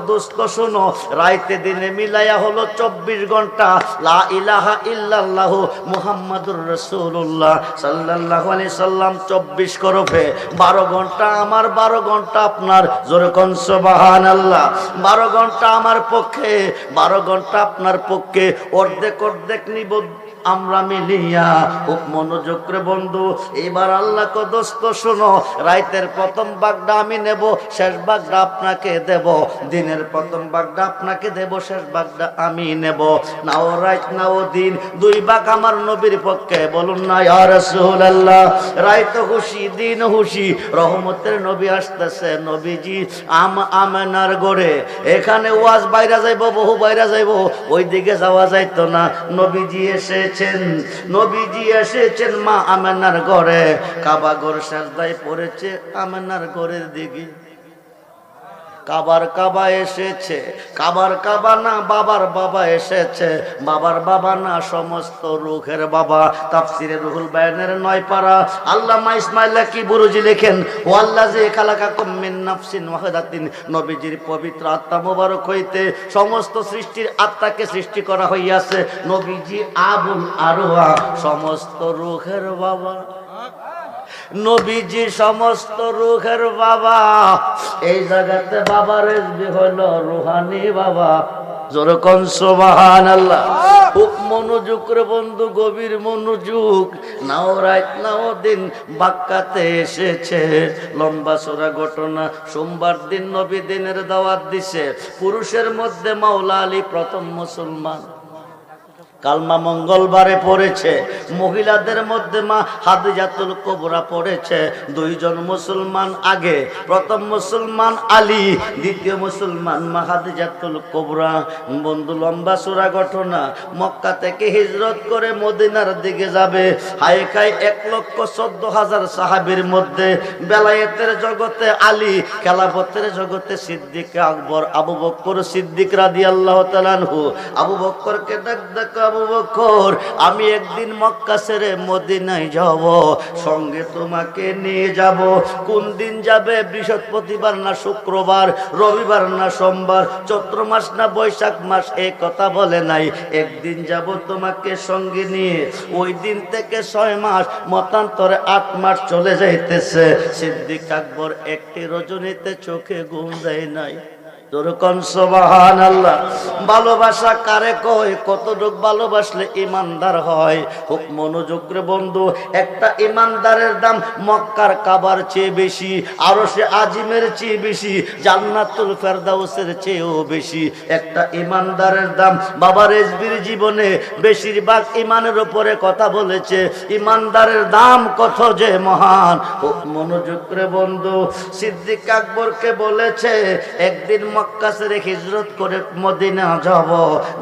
দোস্ত শোনো, রাইতে দিনে মিলাইয়া হলো 24 ঘন্টা লা ইলাহা ইল্লাল্লাহ মুহাম্মাদুর রাসূলুল্লাহ সাল্লাল্লাহু আলাইহি সাল্লাম 24 করবে। 12 ঘন্টা আমার, 12 ঘন্টা আপনার। জোরে কোন সুবহানাল্লাহ। 12 ঘন্টা আমার পক্ষে, 12 ঘন্টা আপনার পক্ষে, অর্ধেক অর্ধেক নিব আমরা মিলিয়া। খুব মনোযোগ করে বন্ধু, এবার আল্লাহ কো দোস্ত শোনো, রাইতের প্রথম ভাগটা আমি নেব, শেষ ভাগটা আপনাকে দেব। দিনের প্রথম ভাগটা আপনাকে দেব, শেষ ভাগটা আমি নেব। নাও রাত নাও দিন, 2 ভাগ আমার নবীর পক্ষে। বলুন না ইয়া রাসূলুল্লাহ। রাত খুশি দিন খুশি, রহমতের নবী আসতেছে। নবীজি আমেনার গড়ে, এখানে ওয়াজ বাইরা যাইব, বহু বাইরা যাইব, ওইদিকে যাওয়া যাইতো না। নবীজি নবীজি এসেছেন মা আমেনার ঘরে। কাবা ঘর সাজদায় পড়েছে আমেনার ঘরের দিকে। কাবার কাবা এসেছে, কাবার কাবা না বাবার বাবা এসেছে, বাবার বাবা না সমস্ত রুহের বাবা। তাফসিরে রুহুল বায়ানের 9 পারা আল্লামা ইসমাইল কি বুরুজি লেখেন, ওয়াল্লাযী খালাকাকুম মিন নাফসিন ওয়াহিদাতিন, নবীজির পবিত্র আত্মা মোবারক হইতে সমস্ত সৃষ্টির আত্মাকে সৃষ্টি করা হইয়াছে। নবীজি আবুল আরওয়া, সমস্ত রুহের বাবা। নবীজি সমস্ত রুহের বাবা। এই জায়গাতে বাবার রেজবি হলো রুহানি বাবা। জোরে কোন সুবহানাল্লাহ। খুব মনোযোগ করে বন্ধু, গভীর মনোযোগ। নাও রাত নাও দিন বাক্কাতে এসেছে। লম্বা চড়া ঘটনা। সোমবার দিন নবী দিনের দাওয়াত দিছে। পুরুষের মধ্যে মাওলা আলী প্রথম মুসলমান, কালমা মঙ্গলবারে পড়েছে। মহিলাদের মধ্যে মা হাদিজাতুল কুবরা পড়েছে। 2 জন মুসলমান আগে, প্রথম মুসলমান আলী, দ্বিতীয় মুসলমান মা হাদিজাতুল কুবরা। বন্ধু লম্বা চূড়া ঘটনা। মক্কা থেকে হিজরত করে মদিনার দিকে যাবে। হায় খায় 1,14,000 সাহাবীর মধ্যে বেলায়েতের জগতে আলী, খেলাফতের জগতে সিদ্দিক আকবর, আবু বকর সিদ্দিক রাদিয়াল্লাহু তাআলা আনহু। আবু বকরকে ডাক আবু বকর, আমি একদিন মক্কা ছেড়ে মদিনায় যাব, সঙ্গে তোমাকে নিয়ে যাব। কোন দিন যাবে? বৃহস্পতিবার না শুক্রবার, রবিবার না সোমবার, চৈত্র মাস না বৈশাখ মাস, এই কথা বলে নাই। একদিন যাব তোমাকে সঙ্গে নিয়ে। ওই দিন থেকে 6 মাস, মতান্তরে 8 মাস চলে যাইতেছে। সিদ্দিক আকবর একটি রজনীতে চোখে ঘুম দেয় নাই। সুবহানাল্লাহ। ভালোবাসা কারে কয়? কতটুকু ভালোবাসলে ইমানদার হয়? খুব মনোযোগ করে বন্ধু, একটা ইমানদারের দাম মক্কার কাবার চেয়ে বেশি, আরশে আজিমের চেয়ে বেশি, জান্নাতুল ফেরদাউসের চেয়েও বেশি। একটা ইমানদারের দাম, বাবা রেজবির জীবনে বেশিরভাগ ইমানের উপরে কথা বলেছে। ইমানদারের দাম কত যে মহান। খুব মনোযোগ করে বন্ধু, সিদ্দিক আকবরকে বলেছে একদিন মক্কা ছেড়ে হিজরত করে মদিনা যাব,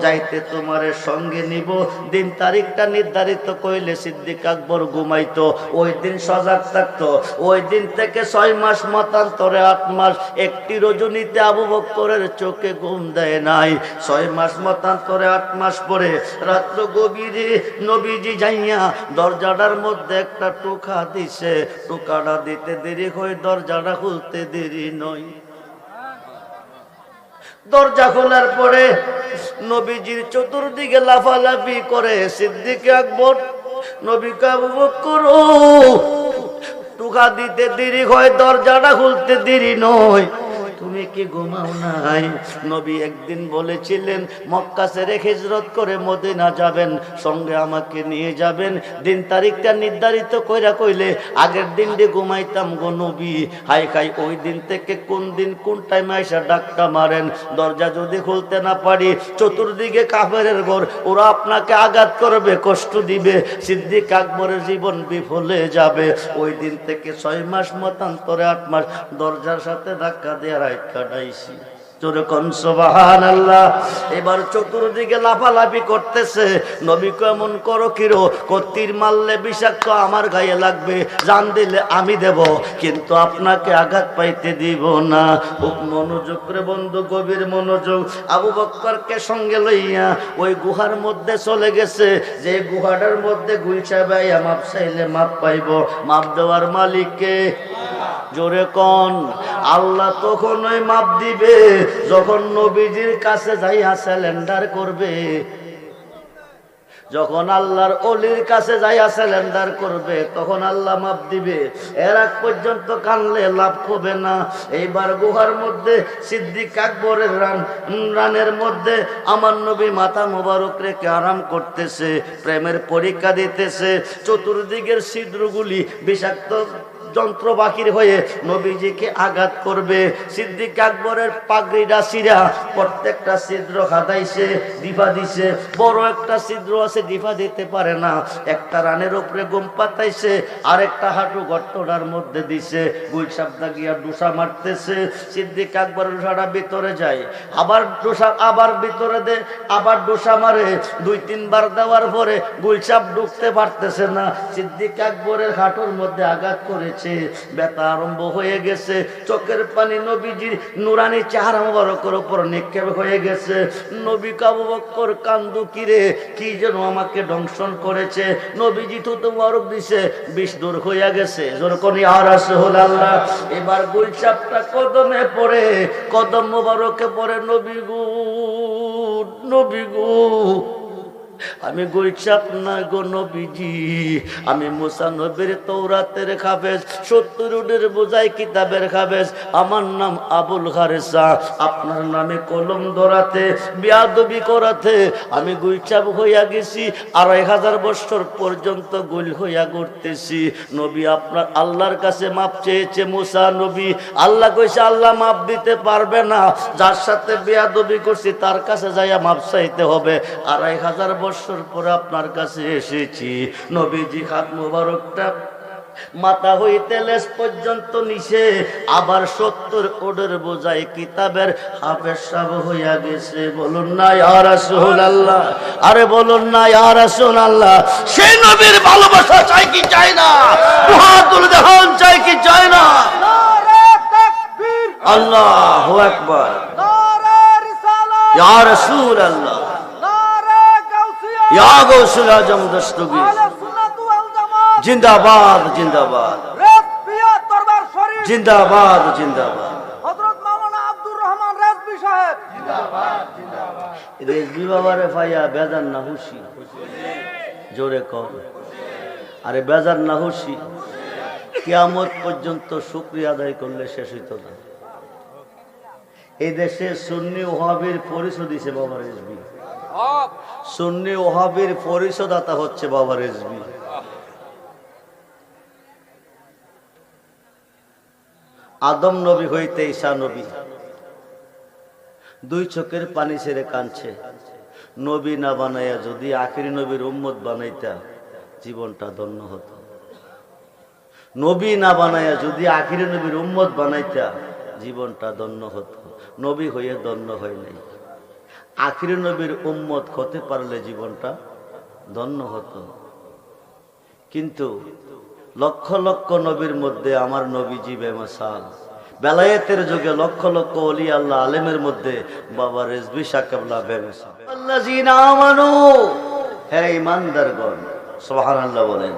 যাইতে তোমারে সঙ্গে নিব। দিন তারিখটা নির্ধারিত কইলে সিদ্দিক আকবর ঘুমাইতো, ওই দিন সজাগ থাকতো। ওই দিন থেকে 6 মাস, মতান্তরে 8 মাস, একটি রজনীতে আবু বকরের চোখে ঘুম দেয় নাই। 6 মাস, মতান্তরে 8 মাস পরে রাত্র গভীরে নবীজি যাইয়া দরজাটার মধ্যে একটা টোকা দিছে। টোকাটা দিতে দেরি হয়, দরজাটা খুলতে দেরি নয়। দরজা খোলার পরে নবীজির চতুর্দিকে লাফালাফি করে সিদ্দিক আকবর। নবীকে আবু বকর, টোকা দিতে দেরি হয়, দরজাটা খুলতে দেরি নয়, তুমি কি ঘুমাও নাই? নবী একদিন বলেছিলেন মক্কা ছেড়ে হিজরত করে মদিনা যাবেন, সঙ্গে আমাকে নিয়ে যাবেন। দিন তারিখটা নির্ধারিত কইরা কইলে আগের দিন দিয়ে ঘুমাইতাম গো নবী। হাই খাই ওই দিন থেকে কোন দিন কোন টাইমে আইসা ডাকটা মারেন। দরজা যদি খুলতে না পারি, চতুর্দিকে কাফেরের ঘর, ওরা আপনাকে আঘাত করবে, কষ্ট দিবে, সিদ্দিক আকবরের জীবন বিফলে যাবে। ওই দিন থেকে 6 মাস, মতান্তরে 8 মাস দরজার সাথে ধাক্কা দেওয়ার কাটাইছি। জোরে কোন সুবহানাল্লাহ। এবার চতুর্দিকে লাফালাফি করতেছে। নবী কেমন করো কিরো, তীর মারলে বিষাক্ত আমার গায়ে লাগবে, জান দিলে আমি দেব, কিন্তু আপনাকে আঘাত পাইতে দিব না। খুব মনোযোগ করে বন্ধু, গভীর মনোযোগ। আবু বকরকে সঙ্গে লইয়া ওই গুহার মধ্যে চলে গেছে। যে গুহাটার মধ্যে গুইছা ভাইয়া মাপ চাইলে মাপ পাইব। মাপ দেওয়ার মালিককে জোরে কোন আল্লাহ তখনই মাপ দিবে যখন নবীজির কাছে যাইয়া স্যালেন্ডার করবে। যখন আল্লাহর ওলির কাছে যাইয়া স্যালেন্ডার করবে তখন আল্লাহ মাপ দিবে। এর আগ পর্যন্ত কানলে লাভ হবে না। এইবার গুহার মধ্যে সিদ্দিক আকবরের রানের মধ্যে আমার নবী মাথা মোবারক রেখে আরাম করতেছে, প্রেমের পরীক্ষা দিতেছে। চতুর্দিকের ছিদ্রগুলি বিষাক্ত যন্ত্র বাকির হয়ে নবীজিকে আঘাত করবে। সিদ্দিক আকবরের পাগড়িটা ছিঁড়া প্রত্যেকটা ছিদ্র খাদাইছে, ডিফা দিছে। বড় একটা ছিদ্র আছে, ডিফা দিতে পারে না। একটা রানের উপরে গম পাতাইছে, আর একটা হাঁটু গর্তটার মধ্যে দিছে। গুল সাপটা গিয়া ডুসা মারতেছে। সিদ্দিক আকবর ডুসাটা ভিতরে যায়, আবার ডুসা, আবার ভিতরে দে, আবার ডুসা মারে। 2-3 বার দেওয়ার পরে গুলচাপ ঢুকতে পারতেছে না। সিদ্দিক আকবরের হাঁটুর মধ্যে আঘাত করেছে, ব্যথা আরম্ভ হয়ে গেছে। চোখের পানি নবীজির নুরানি চেহারা মোবারকের উপর নিক্ষেপ হয়ে গেছে। নবী আবু বকর কান্দু, কিরে কি যেন আমাকে দংশন করেছে। নবীজি তো মোবারক দিছে, বিষ দূর হইয়া গেছে। যখন ইয়া রাসূলুল্লাহ, এবার গুলচাপটা কদমে পড়ে, কদম মোবারকে পড়ে, নবী গো, নবী গো, আমি গুলচাপ না গো নবীজি, আমি মুসা নবীর তৌরাতের হাফেজ, 70 বোঝাই কিতাবের হাফেজ। আমার নাম আবুল হারেসা। আপনার নামে কলম ধরাতে, বেয়াদবি করাতে আমি গুলচাপ হইয়া গেছি। 2500 বছর পর্যন্ত গুল হইয়া ঘুরতেছি। নবী আপনার আল্লাহর কাছে মাপ চেয়েছে মুসা নবী। আল্লাহ কইছে আল্লাহ মাপ দিতে পারবে না, যার সাথে বেয়াদবি করছি তার কাছে যাইয়া মাপ চাইতে হবে। 2500 বছর পরে আপনার কাছে এসেছি। নবীজি হাত মোবারকটা মাথা হইতে লেজ পর্যন্ত নিচে, আবার 70 ওডের বোঝাই কিতাবের হাফেজ সাহেব হইয়া গেছে। বলুন না ইয়া রাসূলুল্লাহ, আরে বলুন না ইয়া রাসূলুল্লাহ। সেই নবীর ভালোবাসা চাই কি চাই না? মুহাদ্দুল জাহান চাই কি চাই না? নারে তাকবীর, আল্লাহু আকবার, নারে রিসালাত, ইয়া রাসূলুল্লাহ, ইয়া গৌসুল আজম দস্তগীর, জিন্দাবাদ জিন্দাবাদ, জিন্দাবাদ জিন্দাবাদ। হযরত মাওলানা আব্দুর রহমান রেজভী সাহেব জিন্দাবাদ জিন্দাবাদ। রেজভী বাবারে পাইয়া বেজার না খুশি? জোরে কর, আরে বেজার না খুশি? কিয়ামত পর্যন্ত শুকরিয়া আদায় করলে শেষ হইত না। এই দেশে সুন্নি ওয়াহাবির পরিচয় দিছে বাবা রেজভী। সুন্নি ওয়াহাবির পরিচয়দাতা হচ্ছে বাবা রেজভী। আদম নবী হইতে ঈসা নবী 2 চোখের পানি ছেড়ে কাঁদছে। নবী না বানাইয়া যদি আখিরি নবীর উম্মত বানাইতা জীবনটা ধন্য হতো। নবী না বানাইয়া যদি আখিরি নবীর উম্মত বানাইতা জীবনটা ধন্য হতো। নবী হয়ে ধন্য হয় নাই। আখিরি নবীর উম্মত হতে পারলে জীবনটা ধন্য হতো। কিন্তু লক্ষ লক্ষ নবীর মধ্যে আমার নবীজি বেমিসাল। বেলায়েতের যুগে লক্ষ লক্ষ ওলি আল্লাহ আলেমের মধ্যে বাবা রেজভী সাহেবলা বেমিসাল। আল্লাযীনা আমানু, হে ঈমানদারগণ, সুবহানাল্লাহ বলেন।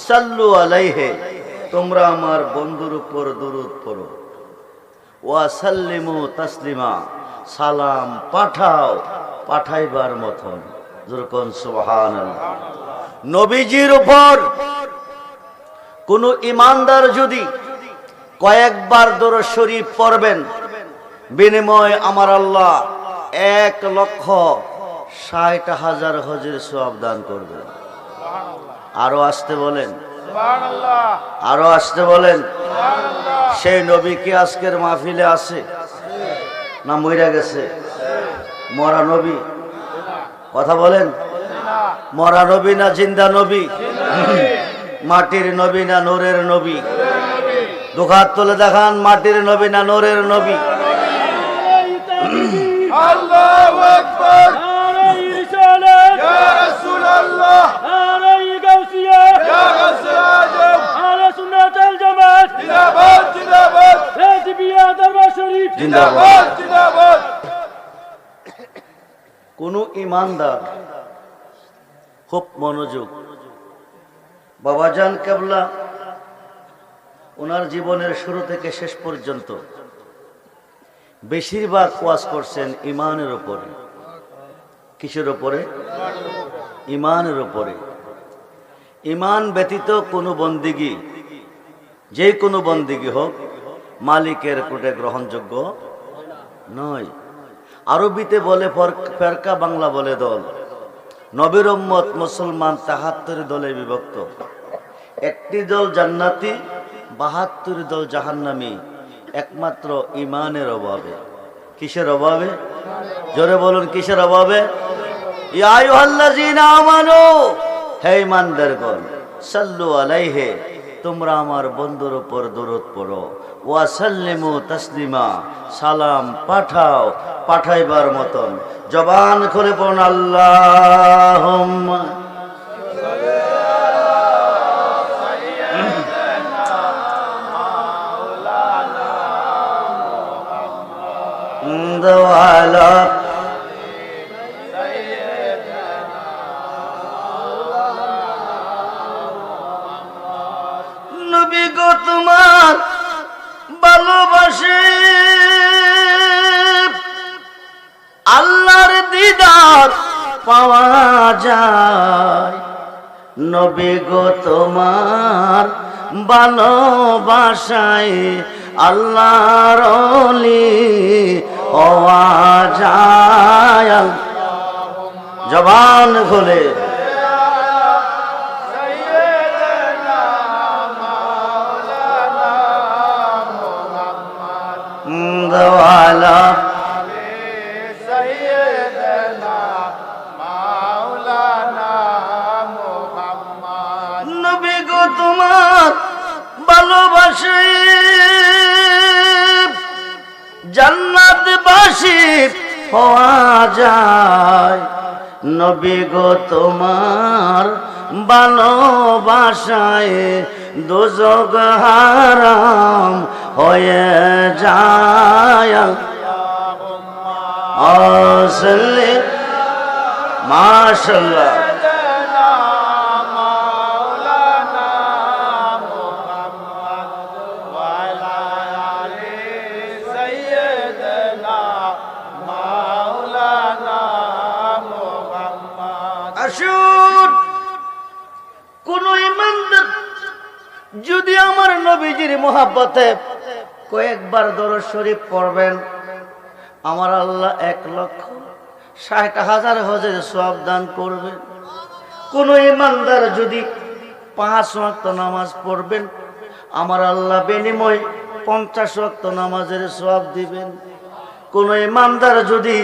সাল্লু আলাইহি, তোমরা আমার বন্ধুর উপর দরুদ পড়ো। ওয়া সাল্লিমু তাসলিমা, সালাম পাঠাও পাঠাইবার মতন। যেরকম সুবহানাল্লাহ। নবীজির উপর কোন ইমানদার যদি কয়েকবার দরুদ শরীফ পড়বেন, বিনিময় আমার আল্লাহ 1,60,000 হজের সওয়াব দান করবেন। আরো আসতে বলেন, আরো আসতে বলেন। সেই নবী কি আজকের মাহফিলে আছে না মইরা গেছে? মরা নবী, কথা বলেন। মরা নবী না জিন্দা নবী? মাটির নবী না নূরের নবী? দুহাত তুলে দেখান, মাটির নবী না নূরের নবী? আল্লাহু আকবার, ইয়া রাসূলুল্লাহ, গাউসিয়া, ইয়া গাউসুল আজম, আহলে সুন্নাত ওয়াল জামাত, জিন্দাবাদ জিন্দাবাদ, রেজভিয়া দরবার শরীফ, জিন্দাবাদ জিন্দাবাদ। কোন ইমানদার খুব মনোযোগ, বাবাজান কেবলা ওনার জীবনের শুরু থেকে শেষ পর্যন্ত বেশিরভাগ ওয়াজ করছেন ইমানের উপরে। কিসের উপরে? ইমানের উপরে। ইমান ব্যতীত কোনো বন্দিগি, যে কোনো বন্দিগি হোক, মালিকের কোটে গ্রহণযোগ্য নয়। আরবিতে বলে ফেরকা, বাংলা বলে দল। নবীর উম্মত মুসলমান ৭৩ দলে বিভক্ত। একটি দল জান্নাতি, ৭২ দল জাহান্নামী, একমাত্র ইমানের অভাবে। কিসের অভাবে? জোরে বলুন, কিসের অভাবে? ইয়া আইয়ুহাল্লাযীনা আমানু, হে ঈমানদারগণ, সাল্লু আলাইহি, তোমরা আমার বন্ধুর উপর দরুদ পড়ো, ওয়া সাল্লিমু তাসলিমা, সালাম পাঠাও পাঠাইবার মতন। জবান খুলে পড়ুন আল্লাহুম্মা ওয়ালা নবী গো তোমার ভালোবাসি, আল্লাহর দিদার পাওয়া যায়। নবী গো তোমার ভালোবাসায় আল্লাহর ওলি হওয়া যায়। জবান খুলে ওয়ালা নবী গো তোমার ভালোবাসি, জান্নাতবাসী হওয়া যায়। নবী গো তোমার ভালোবাসায় দোজখ হারাম হয়ে যায়। আসলে মাশাআল্লাহ আসুন, কোন ইমানদার যদি আমার নবীজির মোহাব্বতে কয়েকবার দরুদ শরীফ পড়বেন, আমার আল্লাহ ১,৬০,০০০ হজের সওয়াব দান করবেন। কোন ইমানদার যদি ৫ ওয়াক্ত নামাজ পড়বেন, আমার আল্লাহ বিনিময় ৫০ ওয়াক্ত নামাজের সওয়াব দিবেন। কোন ইমানদার যদি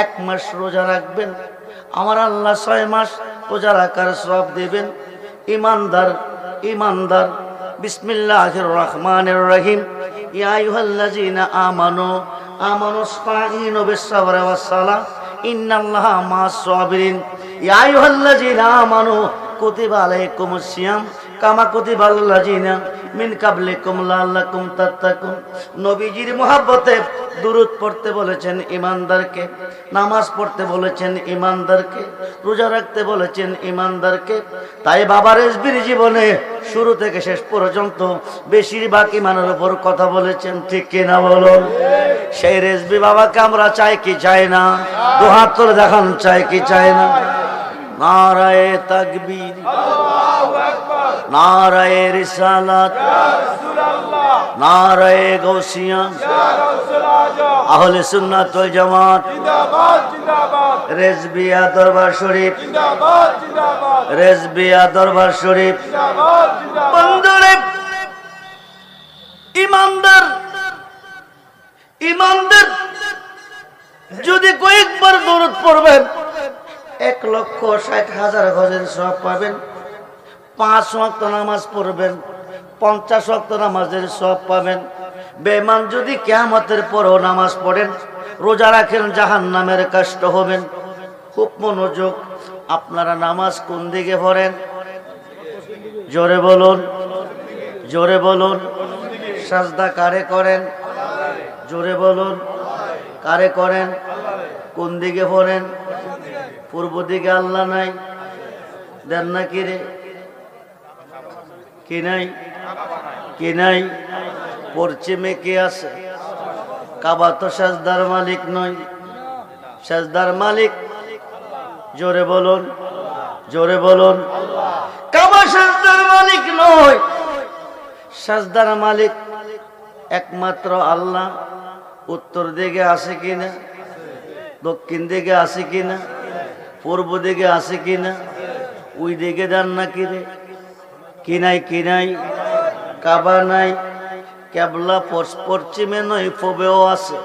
১ মাস রোজা রাখবেন, আমার আল্লাহ ৬ মাস রোজা রাখার সওয়াব দিবেন। ইমানদার ইমানদার বিসমিল্লাহির রহমানির রহিম, ইয়া আইয়ুহাল্লাযীনা আমানু আমানুস্তাঈনু বিস-সাবরি ওয়াস-সালাহ ইন্নাল্লাহা মা'আস সাবিরিন। ইয়া আইয়ুহাল্লাযীনা আমানু কুতিবা আলাইকুমুস সিয়াম কামা কুতিবা আলাল্লাযীনা মিন কাবলিকুম লাআল্লাকুম তাত্তাকুন। নবীজির মহব্বতে দুরূদ পড়তে বলেছেন ইমানদারকে, নামাজ পড়তে বলেছেন ইমানদারকে, রোজা রাখতে বলেছেন ইমানদারকে। তাই বাবা রেজবির জীবনে শুরু থেকে শেষ পর্যন্ত বেশিরভাগ ইমানের উপর কথা বলেছেন, ঠিক কিনা বলুন? সেই রেজবি বাবাকে আমরা চাই কি চাই না? দু হাত তুলে দেখান, চাই কি চাই না? নারায়ে তাকবীর, নারায়ে রিসালাত, নারায়ে গাউসিয়া, আহলে সুন্নাত ওয়াল জামাত, রেজবিয়া দরবার শরীফ, রেজবিয়া দরবার শরীফ। বন্ধুরে, ইমানদার ইমানদার যদি কয়েকবার দরুদ পড়বেন, ১,৬০,০০০ গজের সওয়াব পাবেন। ৫ ওয়াক্ত নামাজ পড়বেন, ৫০ ওয়াক্ত নামাজের সওয়াব পাবেন। বেঈমান যদি কিয়ামতের পরেও নামাজ পড়েন, রোজা রাখেন, জাহান্নামের কষ্ট হবেন। খুব মনোযোগ, আপনারা নামাজ কোন দিকে পড়েন? জোরে বলুন, জোরে বলুন। সাজদা কারে করেন? জোরে বলুন, কারে করেন? কোন দিকে পড়েন? পূর্ব দিকে আল্লাহ নাই? দেন না কি রে? কি নাই? কি নাই? পশ্চিমে কে আছে? কাবা তো সাজদার মালিক নয়, সাজদার মালিক জোরে বলুন, জোরে বলুন। কাবা সাজদার মালিক নয়, সাজদার মালিক একমাত্র আল্লাহ। উত্তর দিকে আছে কিনা, দক্ষিণ দিকে আছে কিনা, পূর্ব দিকে আছে কিনা, ওই দিকে যান না কিরে? কি নাই? কি নাই? কাবা নাই। কেবলা পশ্চিমে নয়, পূবেও আছে।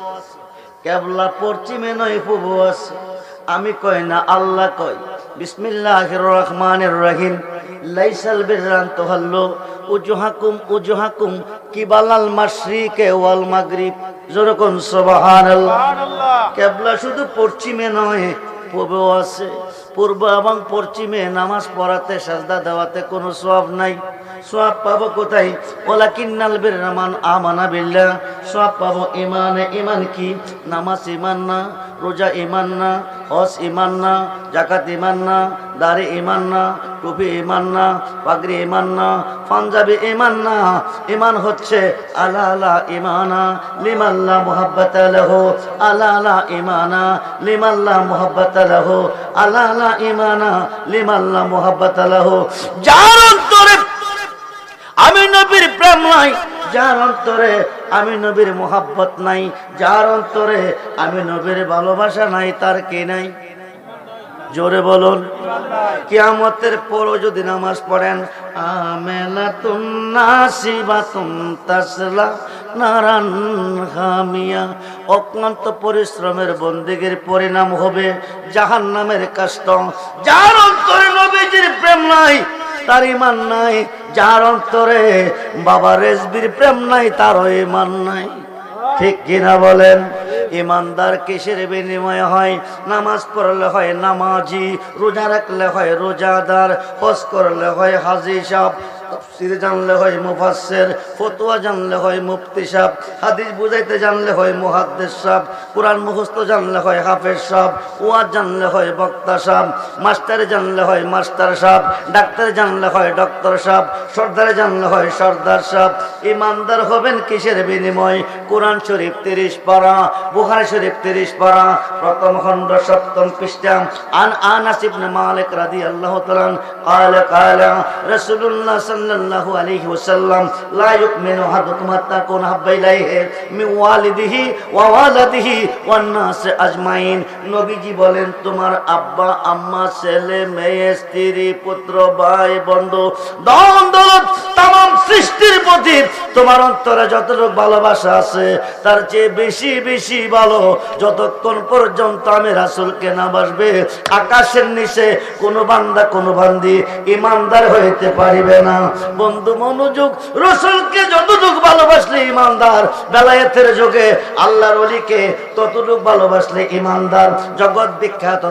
কেবলা পশ্চিমে নয়, পূবেও আছে। আমি কই না, আল্লাহ কয়। বিসমিল্লাহির রহমানির রহিম। লাইসাল বিররান তুহাল্লু উজুহাকুম উজুহাকুম কিবালাল মাশরিকি ওয়াল মাগরিব। জোরে কোন সুবহানাল্লাহ। কেবলা শুধু পশ্চিমে নয়, পূবেও আছে। পূর্ব এবং পশ্চিমে নামাজ পড়াতে, সাজদা দেওয়াতে কোনো সওয়াব নাই। সওয়াব পাবো কোথায়? ওয়ালাকিন্নাল বিররা মান আমানা বিল্লাহ। সওয়াব পাবো ইমানে। ইমান কি? নামাজ ইমান না, রোজা ইমান না, হজ ইমান না, যাকাত ইমান না, দাড়ি ইমান না, টুপি ইমান না, পাগড়ি ইমান না, পাঞ্জাবি ইমান না। ইমান হচ্ছে আলা আলা ইমানা লিমাল্লা মুহাব্বাতা লাহু, আলা আলা ইমানা লিমাল্লা মুহাব্বাতা লাহু, আলা আলা ইমানা লিমাল্লা মুহাব্বাতা লাহু। যার অন্তরে আমি নবীর প্রেম নাই, যার অন্তরে আমি নবীর মোহাব্বত নাই, যার অন্তরে আমি নবীর ভালোবাসা নাই, তার কে নাই? জোরে বলুন। কিয়ামতের পরও যদি নামাজ পড়েন, আমেলাতুন নাসিবাতুন তাসলা নারান হামিয়া, অক্লান্ত পরিশ্রমের বন্দেগীর পরিণাম হবে জাহান্নামের কষ্ট। যার অন্তরে নবীজির প্রেম নাই, তার ঈমান নাই। যার অন্তরে বাবা রেজবির প্রেম নাই, তারও ঈমান নাই। ঠিক কিনা বলেন? ইমানদার কিসের বিনিময় হয়? নামাজ পড়লে হয় নামাজি, রোজা রাখলে হয় রোজাদার, হজ করলে হয় হাজি সাহেব, তাফসীর জানলে হয় মুফাসসির, ফতোয়া জানলে হয় মুফতি সাহেব, হাদিস বুঝাইতে জানলে হয় মুহাদ্দিস সাহেব, কোরআন মুখস্থ জানলে হয় হাফেজ সাহেব, ওয়াজ জানলে হয় বক্তা সাহেব, মাস্টার জানলে হয় মাস্টার সাহেব, ডাক্তার জানলে হয় ডক্টর সাহেব, সর্দার জানলে হয় সর্দার সাহেব। ইমানদার হবেন কিসের বিনিময়? কোরআন শরীফ 30 পারা, বুখারী শরীফ 30 পারা, প্রথম খণ্ড 7ম পৃষ্ঠা। আন আনাস ইবনে মালিক রাদিয়াল্লাহু তাআলা قال قال رسول الله صلى الله عليه وسلم لا يؤمن احدكم حتى يكون احب اليه من والده وولده والناس اجمعين। নবীজি বলেন, তোমার আব্বা আম্মা, ছেলে মেয়ে, স্ত্রী পুত্র ভাই বন্ধু ধন দৌলত तमाम সৃষ্টির প্রতি তোমার অন্তরে যতটুকু ভালোবাসা আছে, তার চেয়ে বেশি বেশি ভালো যতক্ষণ পর্যন্ত আমি রাসূলকে না বাসবে, আকাশের নিচে কোনো বান্দা কোনো বান্দি ইমানদার হইতে পারিবে না। বন্ধু মনোযোগ, রাসূলকে যতটুকু ভালোবাসলে ইমানদার, বেলায়েতের যুগে আল্লাহর ওলিকে ততটুকু ভালোবাসলে ইমানদার। জগৎ বিখ্যাত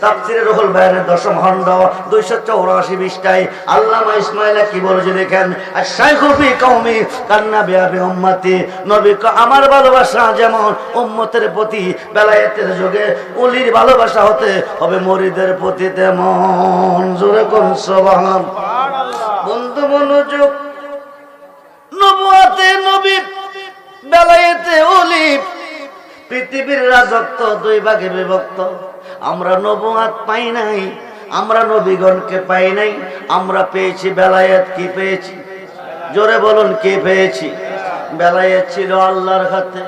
তাফসীরে রুহুল বায়ানের 10ম খণ্ড 284 পৃষ্ঠায় আল্লামা ইসমাঈল কি বলেছে দেখেন, আশ-শাইখু ফি কওমি কান্নাবি আবি উম্মতি। নবীকে আমার ভালোবাসা যেমন উম্মতের প্রতি বেলায়েতের যুগে ওলির ভালোবাসা হতে হবে মুরিদের প্রতি তেমন। জোরে কোন সুবহানাল্লাহ। বন্ধু মনোযোগ, নবুয়াতে নবী, বেলায়েতে ওলি। পৃথিবীর রাজত্ব 2 ভাগে বিভক্ত। আমরা নবুয়াত পাই নাই, আমরা নবীগণকে পাই নাই, আমরা পেয়েছি বেলায়েত। কি পেয়েছি? জোরে বলুন, কি পেয়েছি? বেলায়েত ছিল আল্লাহর হাতে,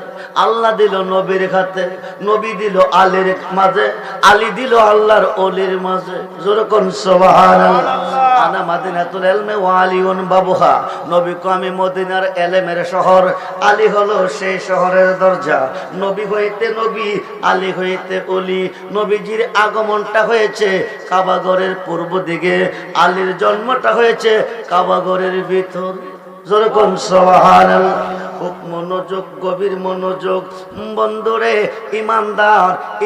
আল্লাহ দিল নবীর হাতে, নবী দিল আলীর মাঝে, আলী দিল আল্লাহর ওলির মাঝে। জোরে কোন সুবহানাল্লাহ। আনা মাদিনাতুল ইলমি ওয়া আলিউন বাবুহা। নবীকে আমি মদিনার এলেমের শহর, আলী হলো সেই শহরের দরজা। নবী হইতে নবী, আলী হইতে ওলি। নবীজির আগমনটা হয়েছে কাবাগরের পূর্ব দিকে, আলীর জন্মটা হয়েছে কাবাগরের ভিতর। জোরে কোন সুবহানাল্লাহ। খুব মনোযোগ, গভীর মনোযোগ। বন্ধুরে,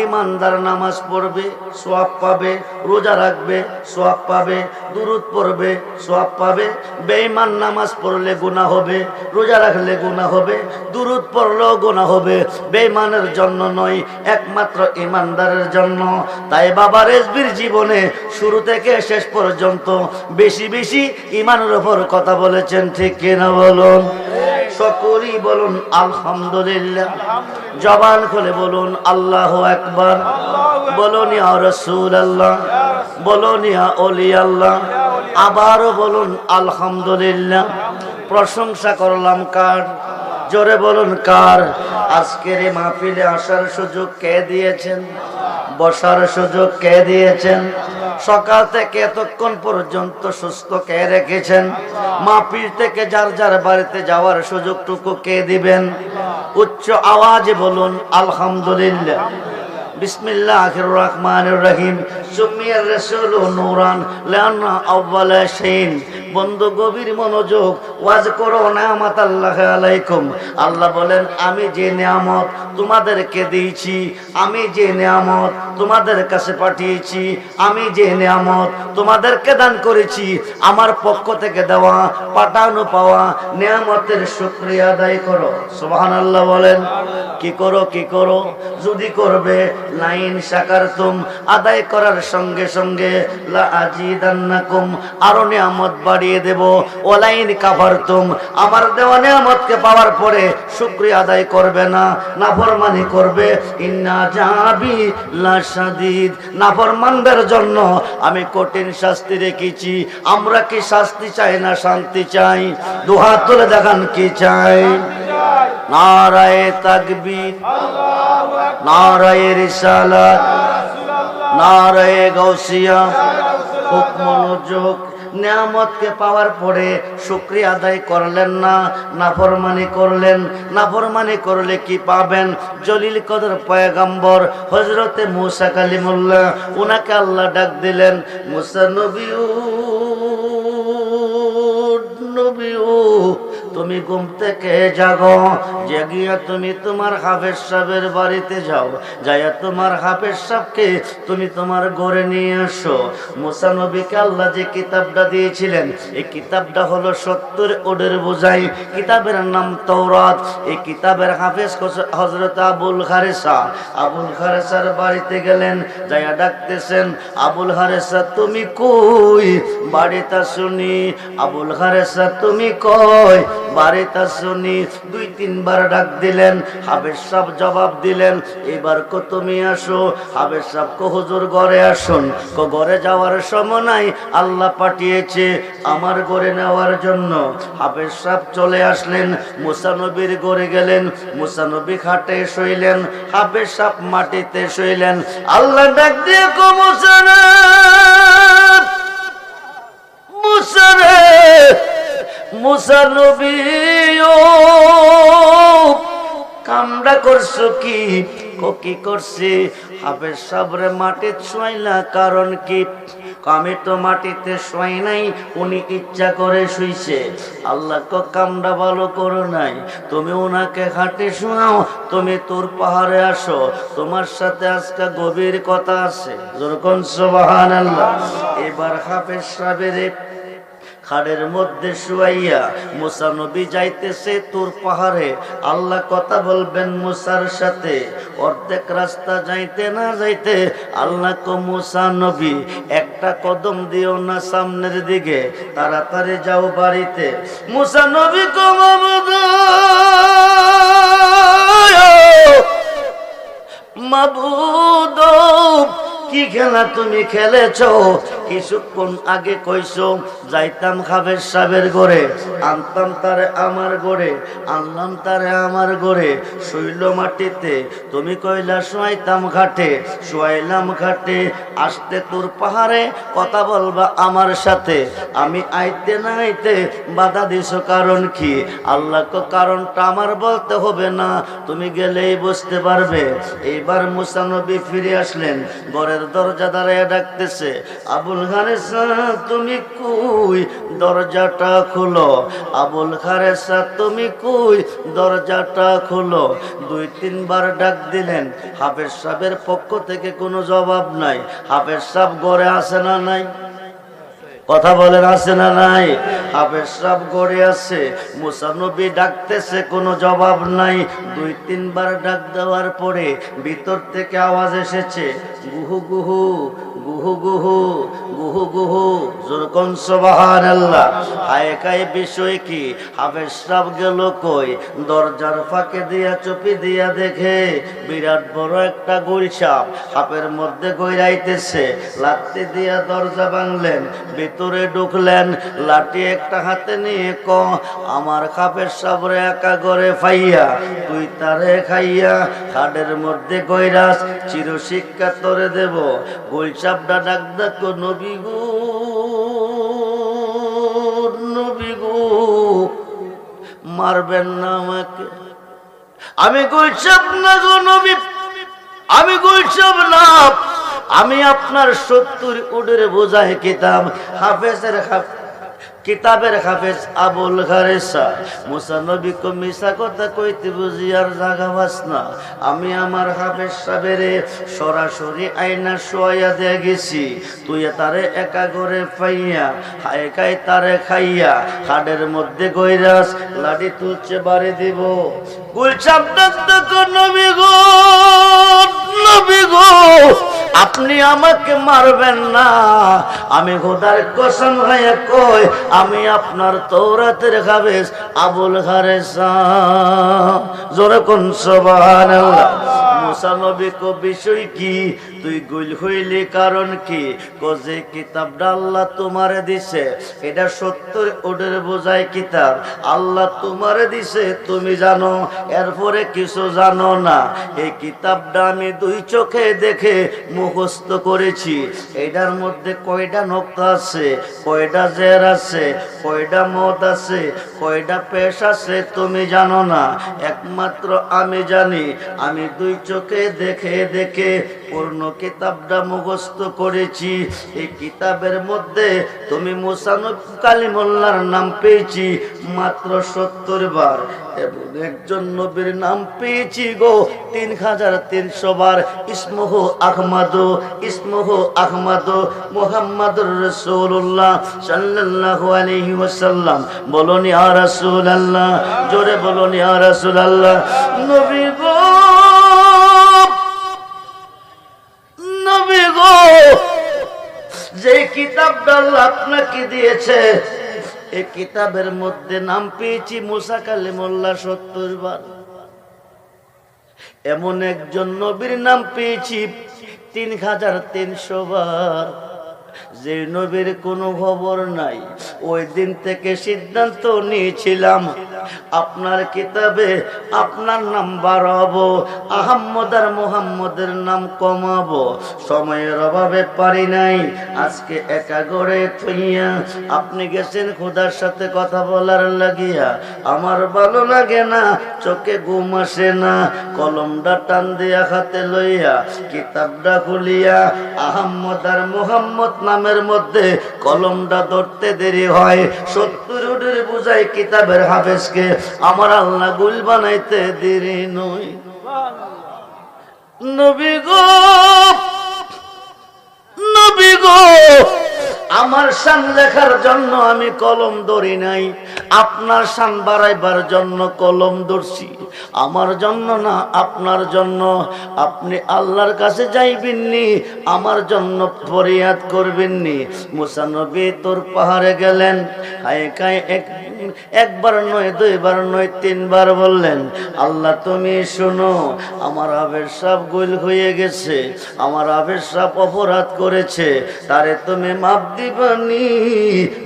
ইমানদার নামাজ পড়বে, সওয়াব পাবে, রোজা রাখবে, সওয়াব পাবে, দুরূদ পড়বে, সওয়াব পাবে। বেঈমান নামাজ পড়লে গুনাহ হবে, রোজা রাখলে গুনাহ হবে, দুরূদ পড়লেও গুনাহ হবে। বেঈমানের জন্য নয়, একমাত্র ইমানদারের জন্য। তাই বাবা রেজবির জীবনে শুরু থেকে শেষ পর্যন্ত বেশি বেশি ইমানের উপর কথা বলেছেন, ঠিক কিনা বলুন? সকলেই বলুন আলহামদুলিল্লাহ। জবান খুলে বলুন আল্লাহু আকবার। বলুন ইয়া রাসূলুল্লাহ, বলুন ইয়া ওলি আল্লাহ। আবারও বলুন আলহামদুলিল্লাহ। প্রশংসা করলাম কার? জোরে বলুন কার? আজকের এই মাহফিলে আসার সুযোগ কে দিয়েছেন? বসার সুযোগ কে দিয়েছেন? সকাল থেকে এতক্ষণ পর্যন্ত সুস্থ কে রেখেছেন? মাহফিল থেকে যার যার বাড়িতে যাওয়ার সুযোগটুকু কে দিবেন? উচ্চ আওয়াজে বলুন আলহামদুলিল্লাহ। বিসমিল্লাহির রহমানির রহিম। সুমিয়ার রাসূলু নূরান লানা আউয়ালা শাইন। বন্ধু, গভীর মনোযোগ। ওয়াজ করো নিয়ামত আল্লাহ আলাইকুম। আল্লাহ বলেন, আমি যে নিয়ামত তোমাদেরকে দিয়েছি, আমি যে নিয়ামত তোমাদের কাছে পাঠিয়েছি, আমি যে নিয়ামত তোমাদেরকে দান করেছি, আমার পক্ষ থেকে দেওয়া, পাঠানো পাওয়া নিয়ামতের শুকরিয়া আদায় করো। সুবহানাল্লাহ বলেন। কি করো? কি করো? যদি করবে, লাইন শাকারতুম, আদায় করার সঙ্গে সঙ্গে লা আজিদান্নাকুম, আরো নিয়ামত বাড়িয়ে দেব। ওয়ালাইন কাফারতুম, আমার দেওয়া নিয়ামতকে পাওয়ার পরে শুকরিয়া আদায় করবে না, নাফরমানি করবে, ইন্না যাবি লাশাদীদ, নাফরমানদের জন্য আমি কঠিন শাস্তি রেখেছি। আমরা কি শাস্তি চাই না শান্তি চাই? দুহাত তুলে দেখান কি চাই? নারায়ে তাকবীর, নারায়ে রিসালাত, নারায়ে গাউসিয়া। খুব মনোযোগ। নিয়ামতকে পাওয়ার পরে শুকরিয়া আদায় করলেন না, নাফরমানি করলেন। নাফরমানি করলে কি পাবেন? জলিল কদর পয়গম্বর হযরতে মুসা কালিমুল্লাহ, উনাকে আল্লাহ ডাক দিলেন, মুসা নবীও, তুমি ঘুম থেকে জাগো, জাগিয়া তুমি তোমার হাফেজ সাহেবের বাড়িতে যাও, যাইয়া তোমার হাফেজ সাহেবকে তুমি তোমার ঘরে নিয়ে আসো। মুসা নবীকে আল্লাহ যে কিতাবটা দিয়েছিলেন, এই কিতাবটা হলো 70 ওডের বোঝাই। কিতাবের নাম তাওরাত। এই কিতাবের হাফেজ হযরত আবুল হারেসা। আবুল হারেসার বাড়িতে গেলেন, যাইয়া ডাকতেছেন, আবুল হারেসা তুমি কই? বাড়িতে শুনি। আবুল হারেসা তুমি কই? বাড়িতে শুনি। 2-3 বার ডাক দিলেন, হাফেজ সাহেব জবাব দিলেন, এবার কো তুমি আসো। হাফেজ সাহেব কো হুজুর ঘরে আসুন। কো ঘরে যাওয়ার সময় নাই, আল্লাহ পাঠিয়েছে আমার ঘরে নেওয়ার জন্য। হাফেজ সাহেব চলে আসলেন, মুসা নবীর ঘরে গেলেন। মুসা নবী খাটে শুইলেন, হাফেজ সাহেব মাটিতে শুইলেন। আল্লাহ ডাক দিয়ে কো মুসা রে, মুসা রে, মুসা নবী ও কামড়া করছো কি? কি করছি? হাফেজ সাহেবরে মাটিতে শুয়াইলা, কারণ কি? আমি তো মাটিতে শুয়াই নাই, উনি ইচ্ছা করে শুইছে। আল্লাহ কো কামড়া ভালো করো নাই, তুমি ওনাকে খাটে শুয়াও, তুমি তোর পাহাড়ে আসো, তোমার সাথে আজকে গভীর কথা আছে। যেরকম সুবহানাল্লাহ। এবার হাফেজ সাহেবের খাড়ের মধ্যে শুয়াইয়া মুসা নবী যাইতেছে তোর পাহাড়ে। আল্লাহ কথা বলবেন মুসার সাথে। অর্ধেক রাস্তা যাইতে না যাইতে আল্লাহ কো মুসা নবী একটা কদম দিও না সামনের দিকে, তাড়াতাড়ি যাও বাড়িতে। মুসা নবী কো মাবুদ, কি খেলা তুমি খেলেছো? কিছুক্ষণ আগে কইছো যাইতাম হাফেজ সাহেবের ঘরে, আনতাম তারে আমার ঘরে, আনলাম তারে আমার ঘরে, শুইল মাটিতে। তুমি কইলা শুয়াইতাম ঘাটে, শুয়াইলাম ঘাটে। আসতে তোর পাহাড়ে কথা বলবা আমার সাথে, আমি আইতে না আইতে বাধা দিছো, কারণ কি? আল্লাহ কো কারণটা আমার বলতে হবে না, তুমি গেলেই বুঝতে পারবে। এইবার মুসা নবী ফিরে আসলেন, ঘরের দরজা দাঁড়ায় ডাকতেছে, আবু আবুল খারেসা তুমি কই, দরজাটা খুলো। আবুল খারেসা তুমি কই, দরজাটা খুলো। 2-3 বার ডাক দিলেন, হাফেজ সাহেবের পক্ষ থেকে কোনো জবাব নাই। হাফেজ সাহেব ঘরে আছে না নাই? কথা বলেন আছে না নাই? হাফেজ সাহেব গড়ে আছে, মুসা নবী ডাকতেছে, কোনো জবাব নাই। 2-3 বার ডাক দেওয়ার পরে ভিতর থেকে আওয়াজ এসেছে, গুহু গুহু গুহু গুহু গুহু গুহু। যখন সুবহানাল্লাহ। আয়কায় বিষয় কি? হাফেজ সাহেব গেল কই? দরজার ফাঁকে দিয়া চুপি দিয়া দেখে বিরাট বড় একটা গুলশাপ হাফের মধ্যে গইরাইতেছে। লাঠি দিয়া দরজা ভাঙলেন, ভিতরে ঢুকলেন, লাঠি একটা হাতে নিয়ে আমার হাফেজ সাহেবরে একা করে ফাইয়া তুই তারে খাইয়া খাডের মধ্যে গইরাস, চিরশিক্ষা তোরে দেব। গুলশাপটা ডাক দেখো, নবী গো নবী গো, মারবেন না আমাকে, আমি গুলশাপ না গো নবী, আমি গুলশাপ না, আমি আপনার 70 উটের বোঝাই কিতাব, হাফেজের কিতাবের হাফেজ আবুল খারেসা। মুসা নবী কো মিশা কথা কইতে বুঝি আর জাগা বাস না। আমি আমার হাফেজ সাহেবের সরাসরি আয়না শোয়া দিয়ে গেছি, তুই তারে একা করে পাইয়া হায়কাই তারে খাইয়া খাডের মধ্যে গইরাস, লাঠি তুলছে বাড়ি দিব। গুলশাপ ডাকতে কো, নবী গো নবী গো, আপনি আমাকে মারবেন না, আমি খোদার কসম হয়ে কই আমি আপনার তৌরাতের হাফেজ আবুল খারেসা। জোরে কোন সুবহানাল্লাহ। মুসা নবী কো বিষয় কি? তুই গুল হইলি কারণ কি? কো যে কিতাবটা আল্লাহ তোমারে দিছে এটা 70 উটের বোঝাই কিতাব, আল্লাহ তোমারে দিছে তুমি জানো, এরপরে কিছু জানো না। এই কিতাবটা আমি 2 চোখে দেখে মুখস্থ করেছি। এটার মধ্যে কয়টা নকতা আছে, কয়টা জের আছে, কয়টা মত আছে, কয়টা পেশ আছে তুমি জানো না, একমাত্র আমি জানি। আমি 2 চোখে দেখে দেখে পূর্ণ কিতাবটা মুখস্থ করেছি। এই কিতাবের মধ্যে তুমি মুসা কালিমুল্লাহর নাম পেয়েছি মাত্র 70 বার, এবং একজন নবীর নাম পেয়েছি গো 3300 বার। ইসমুহু আহমদু, ইসমুহু আহমদু মুহাম্মাদুর রাসূলুল্লাহ সাল্লাল্লাহু আলাইহি ওয়াসাল্লাম। বলুন ইয়া রাসূলুল্লাহ, জোরে বলুন ইয়া রাসূলুল্লাহ। নবী গো নবী গো, যে কিতাবটা আল্লাহ আপনাকে দিয়েছে এই কিতাবের মধ্যে নাম পেয়েছি মুসা কালিমুল্লাহ 70 বার। এমন একজন নবীর নাম পেয়েছি 3300 বার, যে নবীর কোনো খবর নাই। ওই দিন থেকে সিদ্ধান্ত নিয়েছিলাম আপনার কিতাবে আপনার নাম বাড়াবো, আহম্মদ আর মুহাম্মদের নাম কমাবো। সময়ের অভাবে পারি নাই। আজকে একা গড়ে থইয়া আপনি গেছেন খোদার সাথে কথা বলার লাগিয়া, আমার ভালো লাগে না, চোখে ঘুম আসে না। কলমটা টান দিয়া হাতে লইয়া কিতাবটা খুলিয়া আহম্মদ আর মুহাম্মদ নামের মধ্যে কলমটা ধরতে দেরি হয়। 70 উটের বোঝাই কিতাবের হাফেজকে আমার আল্লাহ গুল বানাইতে দেরি নয়। নবী গো নবী গো, আমার শান লেখার জন্য আমি কলম ধরি নাই, আপনার শান বাড়াইবার জন্য কলম ধরছি। আমার জন্য না, আপনার জন্য। আপনি আল্লাহর কাছে যাইবেননি, আমার জন্য ফরিয়াদ করবেননি। মুসা নবী তোর পাহাড়ে গেলেন, হায়কায় একবার নয়, 2 বার নয়, 3 বার বললেন, আল্লাহ তুমি শোনো, আমার হাফেজ সাহেব গোল হয়ে গেছে, আমার হাফেজ সাহেব অপরাধ করেছে, তারে তুমি মাপ দিবানি।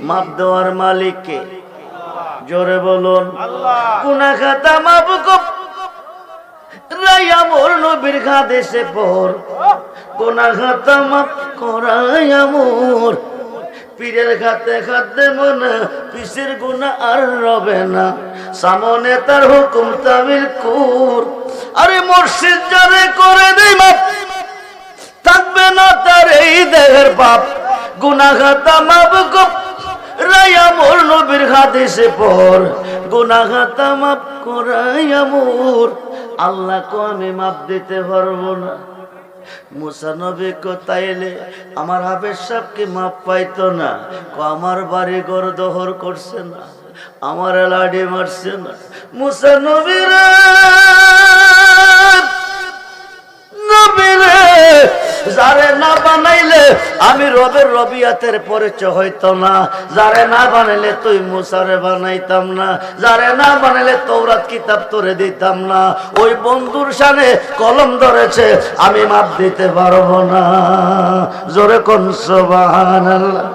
মাপ দেওয়ার মালিককে জোরে বলুন আল্লাহ। গুনাহ খাতা মাপ রাইয়া মোর নবীর খাদেশে পর, গুনাহ খাতা মাপ করাইয়া মোর পীরের খাতে খাতে মনে পিসের গুনাহ আর রবে না, সামনে তার হুকুম তামিল কুর। আরে মুর্শিদ যারে করে দেই মাপ, থাকবে না তার এই দেহের পাপ। গুনাহ খাতা মাফ করাইয়া মোর নবীর হাদিসে পড় গুনাহ খাতা মাফ করাইয়া মোর আল্লাহ কো আমি মাফ দিতে পারবো না। মুসা নবী কো তাইলে আমার হাফেজ সাহেবকে মাপ পাইতো না, কো আমার বাড়ি ঘর দখল করছে না, আমার লাডি মারছে না। মুসা নবীরা নবীরে যারে না বানাইলে আমি রবের রবিয়াতের পরিচয় হইতো না, যারে না বানাইলে তুই মুসারে বানাইতাম না, যারে না বানাইলে তৌরাত কিতাব তোরে দিতাম না। ওই বন্ধুর শানে কলম ধরেছে, আমি মাপ দিতে পারবো না। জোরে কোন সুবহানাল্লাহ।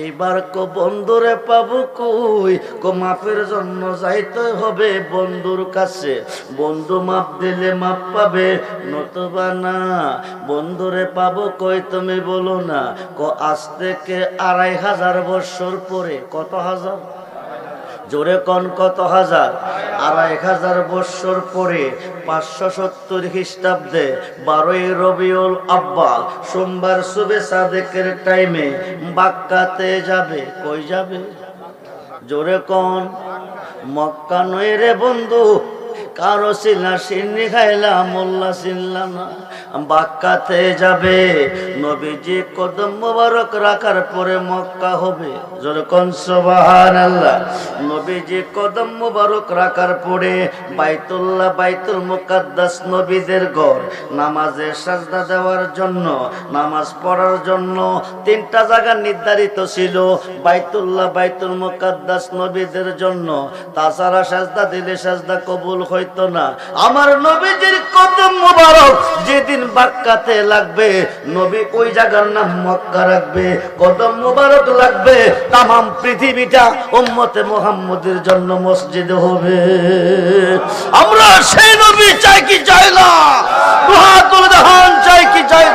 এইবার কো বন্ধুরে পাবো কই, কো মাপের জন্য যাইতে হবে বন্ধুর কাছে। বন্ধু মাপ দিলে মাপ পাবে, নতুবা না। বন্ধুরে পাবো কই তুমি বলো না, কো আজ থেকে 2500 বছর পরে। কত হাজার? জোরে কোন কত হাজার? 2500 বছর পরে 570 খ্রিস্টাব্দে 12ই রবিউল আব্বাল সোমবার সুবে সাদেকের টাইমে মক্কাতে যাবে। কই যাবে? জোরে কোন। মক্কা নয় রে বন্ধু, কারো সিনা সিন্নি খাইলা মোল্লা চিনলা না। মক্কাতে যাবে, নবীজি কদম মোবারক রাখার পরে মক্কা হবে। যখন সুবহানাল্লাহ। নবীজি কদম মোবারক রাখার পরে বাইতুল্লাহ বাইতুল মুকাদ্দাস নবীদের ঘর। নামাজে সাজদা দেওয়ার জন্য, নামাজ পড়ার জন্য 3টা জায়গা নির্ধারিত ছিল। বাইতুল্লাহ বাইতুল মুকাদ্দাস নবীদের জন্য, তাছাড়া সাজদা দিলে সাজদা কবুল হইতো না। আমার নবীজির কদম মোবারক যেদিন মক্কাতে লাগবে, নবী ওই জায়গার নাম মক্কা রাখবে। কদম মোবারক লাগবে, তামাম পৃথিবীটা উম্মতে মুহাম্মদের জন্য মসজিদ হবে। আমরা সেই নবী চাই কি চাই না? দুহাতুল দাহান চাই কি চাই?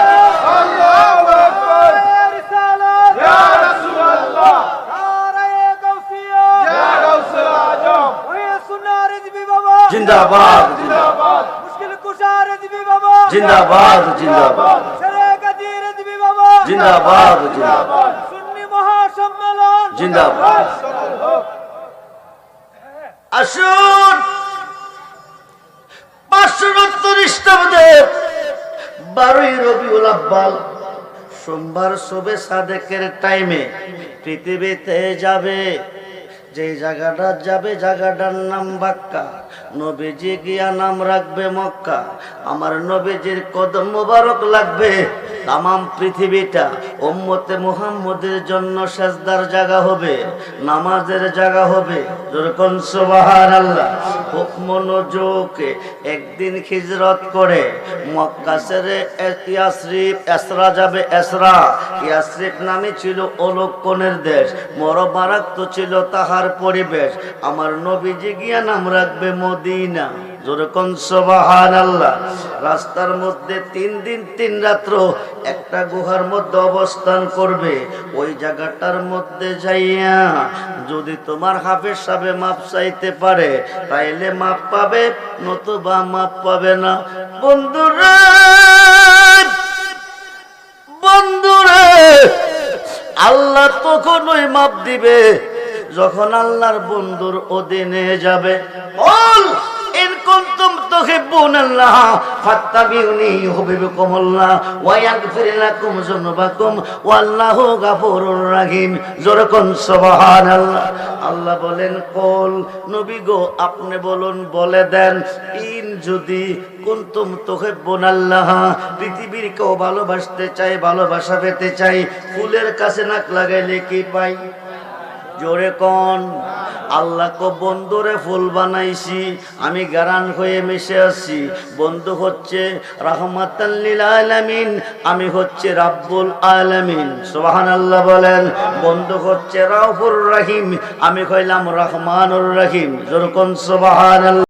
আল্লাহু আকবার। রিসালাত ইয়া রাসূলুল্লাহ, নারায়ে গাউসিয়া ইয়া গাউসুল আজম, ওয়া সুন্নাহ রিজবি বাবা জিন্দাবাদ জিন্দাবাদ, মুশকিল কুশা রিজবি বাবা জিন্দাবাদ জিন্দাবাদ শেরে গাজী রিজবি বাবা জিন্দাবাদ জিন্দাবাদ সুন্নি মহাসম্মেলন জিন্দাবাদ। আসুন 570 খ্রিস্টাব্দে 12ই রবিউল আব্বাল সোমবার সুবে সাদেকের টাইমে পৃথিবীতে যাবে। যে জায়গাটা যাবে, জায়গাটার নাম মক্কা। নবীজি গিয়া নাম রাখবে মক্কা। আমার নবীজির কদম মোবারক লাগবে, তামাম পৃথিবীটা উম্মতে মুহাম্মদের জন্য সাজদার জায়গা হবে, নামাজের জায়গা হবে। যখন সুবহানাল্লাহ। খুব মনোযোগ। একদিন হিজরত করে মক্কা ছেড়ে ইয়াসরিব এসরা যাবে। এসরা ইয়াসরিব নামে ছিল অলক্ষণের দেশ, মরবারাক্ত ছিল তাহার পরিবেশ। আমার নবীজি গিয়া নাম রাখবে মদিনা। যখন সুবহানাল্লাহ। রাস্তার মধ্যে 3 দিন 3 রাত্র একটা গুহার মধ্যে অবস্থান করবে। ওই জায়গাটার মধ্যে যাইয়া যদি তোমার হাফেজ সাহেব মাপ চাইতে পারে, তাইলে মাপ পাবে, নতুবা মাপ পাবে না। বন্ধুরা বন্ধুরে, আল্লাহ তখনই মাপ দিবে যখন আল্লাহর বন্ধুর অধীনে যাবে। বল ইন কুনতুম তুহিব্বুনাল্লাহ ফাত্তাবিউনি ইউহিব্বুকুমুল্লাহ ওয়া ইয়াগফির লাকুম যুনুবাকুম ওয়াল্লাহু গাফুরুর রহিম। জোরে কোন সুবহানাল্লাহ। আল্লাহ বলেন, কল নবী গো আপনি বলুন, বলে দেন, ইন যদি কুনতুম তুহিব্বুনাল্লাহ, পৃথিবীর কেউ ভালোবাসতে চাই, ভালোবাসা পেতে চাই, ফুলের কাছে নাক লাগাইলে কি পাই? জোরে কোন। আল্লাহ কো বন্ধুরে ফুল বানাইছি, আমি গারান হয়ে মিশে আছি। বন্ধু হচ্ছে রাহমাতাল লিল আলামিন, আমি হচ্ছে রাব্বুল আলামিন। সুবহানাল্লাহ বলেন। বন্ধু হচ্ছে রাউফুর রহিম, আমি কইলাম রহমানুর রহিম। জোরে কোন সুবহানাল্লাহ।